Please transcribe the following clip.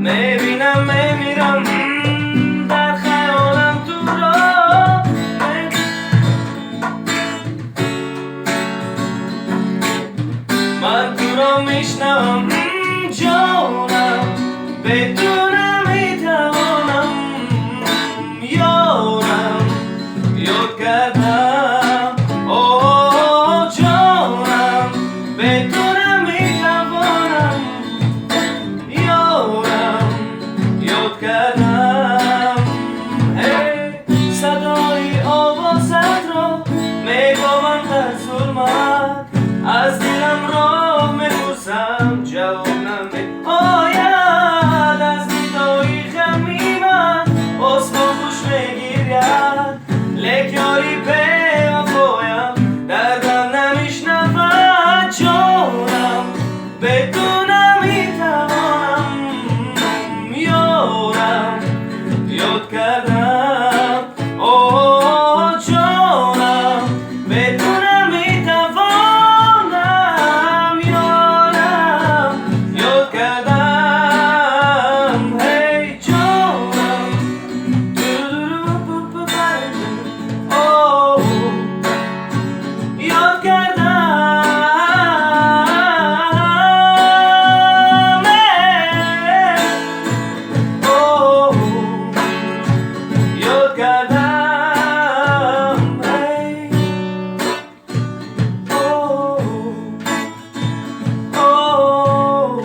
میبینم میمیرم در خیالم تو را من تو را میشنم جانم بدون نمیتوانم یارم یاد کردم اوه جانم بدون نمیتوانم یارم یاد کردم صدای آوازت را میگویم در ظلمت از دلم را میپرسم جواب نمیآید از ندای خمیمت آسمان خوش میگیرد لیک یاری بی‌وفایم دردم نمیشنود جانم بدون نمیتوانم یارم یاد کردم اوه جانم بدون نمیتوانم یارم یاد کردم هی جانم اوه یاد کردم اوه یاد کردم اوه اوه